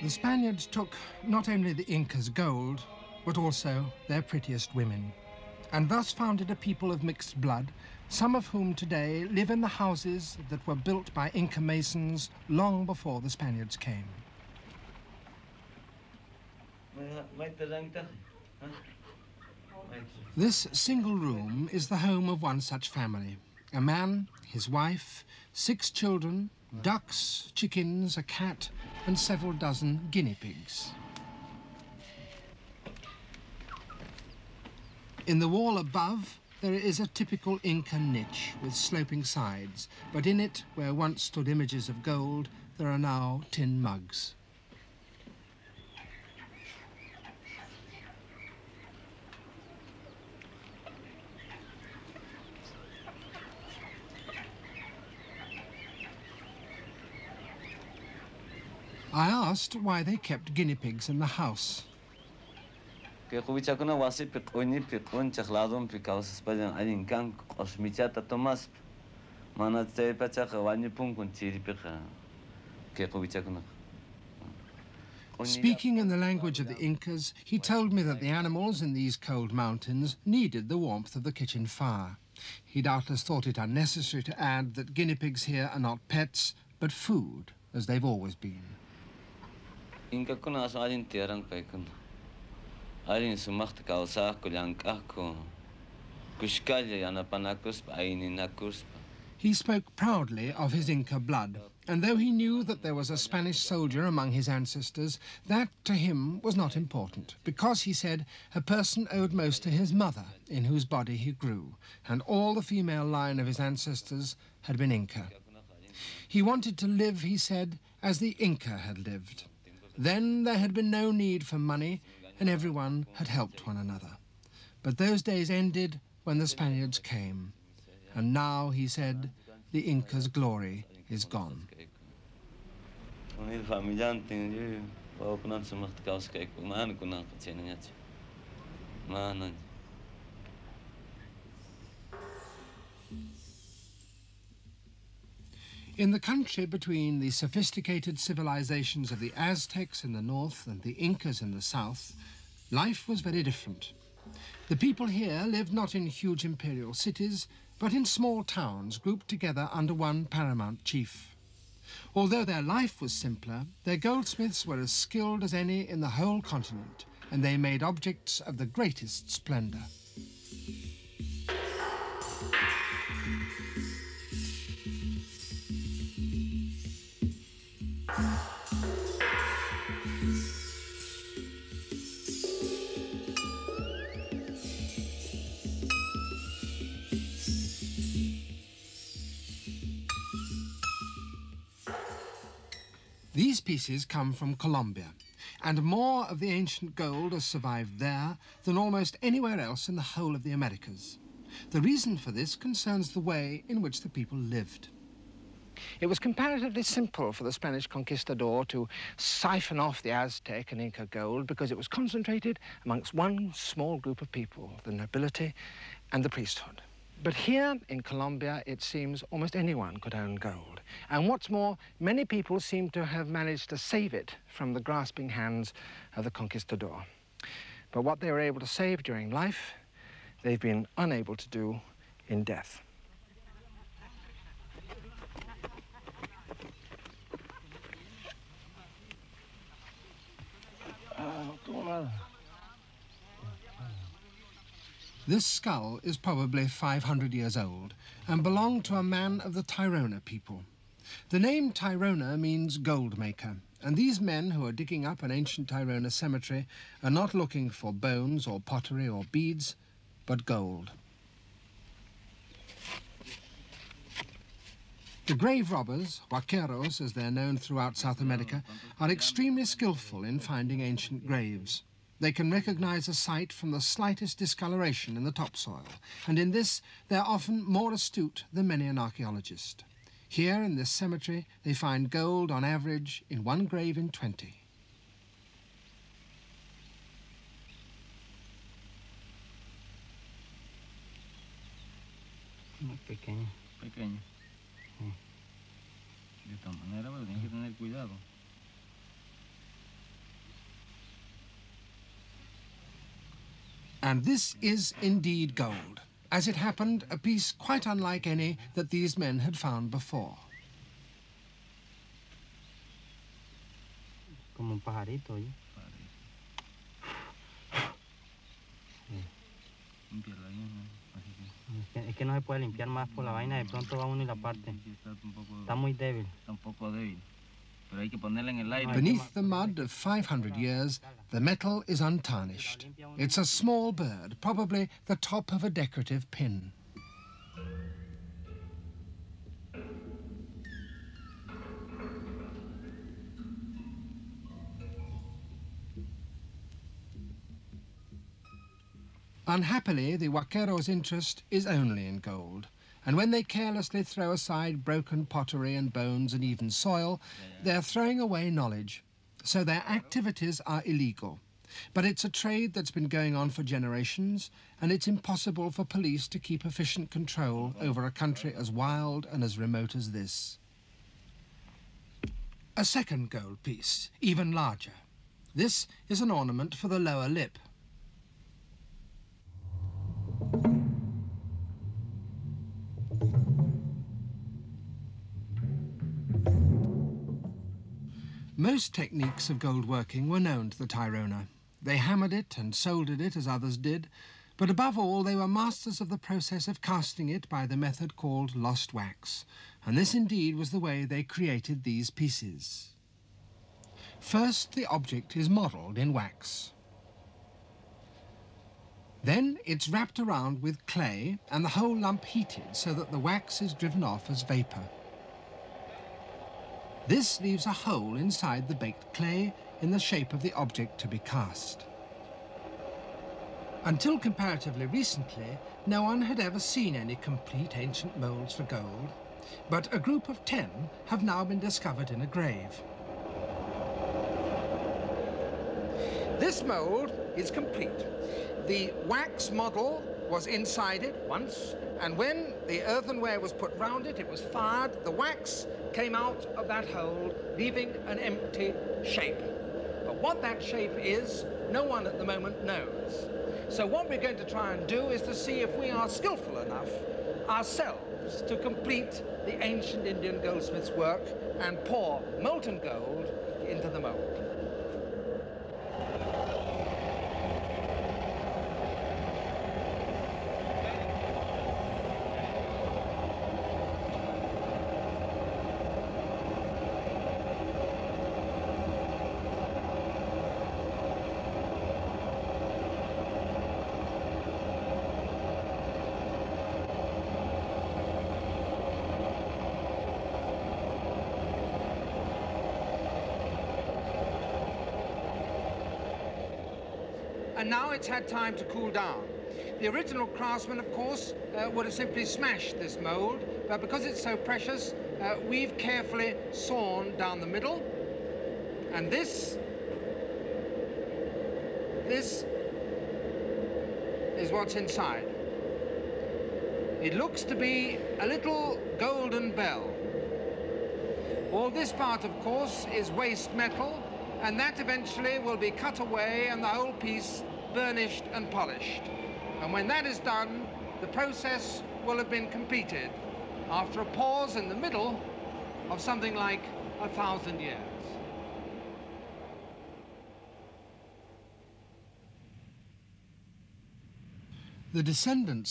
The Spaniards took not only the Incas' gold, but also their prettiest women, and thus founded a people of mixed blood, some of whom today live in the houses that were built by Inca masons long before the Spaniards came. This single room is the home of one such family. A man, his wife, 6 children, ducks, chickens, a cat, and several dozen guinea pigs. In the wall above, there is a typical Inca niche with sloping sides, but in it, where once stood images of gold, there are now tin mugs. I asked why they kept guinea pigs in the house. He spoke Speaking in the language of the Incas, he told me that the animals in these cold mountains needed the warmth of the kitchen fire. He doubtless thought it unnecessary to add that guinea pigs here are not pets, but food, as they've always been. Inca kuna so adin terang paikun. Adin sumacht kausa kuliangkako. Kushkalya yana panakus aini nakus. He spoke proudly of his Inca blood, and though he knew that there was a Spanish soldier among his ancestors, that to him was not important, because, he said, a person owed most to his mother, in whose body he grew, and all the female line of his ancestors had been Inca. He wanted to live, he said, as the Inca had lived. Then there had been no need for money, and everyone had helped one another. But those days ended when the Spaniards came. And now, he said, the Inca's glory is gone. In the country between the sophisticated civilizations of the Aztecs in the north and the Incas in the south, life was very different. The people here lived not in huge imperial cities, but in small towns grouped together under one paramount chief. Although their life was simpler, their goldsmiths were as skilled as any in the whole continent, and they made objects of the greatest splendor. These pieces come from Colombia, and more of the ancient gold has survived there than almost anywhere else in the whole of the Americas. The reason for this concerns the way in which the people lived. It was comparatively simple for the Spanish conquistador to siphon off the Aztec and Inca gold because it was concentrated amongst one small group of people, the nobility and the priesthood. But here in Colombia, it seems almost anyone could own gold. And what's more, many people seem to have managed to save it from the grasping hands of the conquistador. But what they were able to save during life, they've been unable to do in death. This skull is probably 500 years old and belonged to a man of the Tairona people. The name Tairona means gold maker, and these men who are digging up an ancient Tairona cemetery are not looking for bones or pottery or beads, but gold. The grave robbers, huaqueros as they're known throughout South America, are extremely skillful in finding ancient graves. They can recognize a site from the slightest discoloration in the topsoil, and in this they're often more astute than many an archaeologist. Here in this cemetery they find gold on average in one grave in 20. Pequeño. Pequeño. Sí. De esta manera, pero tienes que tener cuidado. And this is indeed gold. As it happened, a piece quite unlike any that these men had found before. Como un pajarito, ¿oye? Es que no se puede limpiar más por la vaina, de pronto va uno y la parte. Está muy débil. Está un poco débil. Pero hay que ponerla en el aire. Beneath the mud of 500 years, the metal is untarnished. It's a small bird, probably the top of a decorative pin. Unhappily, the Waqueros' interest is only in gold, and when they carelessly throw aside broken pottery and bones and even soil, they're throwing away knowledge. So their activities are illegal. But it's a trade that's been going on for generations, and it's impossible for police to keep efficient control over a country as wild and as remote as this. A second gold piece, even larger. This is an ornament for the lower lip. Most techniques of gold working were known to the Tirona. They hammered it and soldered it as others did, but above all they were masters of the process of casting it by the method called lost wax, and this indeed was the way they created these pieces. First, the object is modelled in wax. Then it's wrapped around with clay and the whole lump heated so that the wax is driven off as vapour. This leaves a hole inside the baked clay in the shape of the object to be cast. Until comparatively recently, no one had ever seen any complete ancient moulds for gold, but a group of 10 have now been discovered in a grave. This mould is complete. The wax model was inside it once, and when the earthenware was put round it, it was fired, the wax came out of that hole, leaving an empty shape. But what that shape is, no one at the moment knows. So what we're going to try and do is to see if we are skillful enough ourselves to complete the ancient Indian goldsmith's work and pour molten gold into the mould. And now it's had time to cool down. The original craftsman, of course, would have simply smashed this mould, but because it's so precious, we've carefully sawn down the middle, and this is what's inside. It looks to be a little golden bell. All this part, of course, is waste metal, and that eventually will be cut away and the whole piece burnished and polished. And when that is done, the process will have been completed after a pause in the middle of something like 1,000 years. The descendants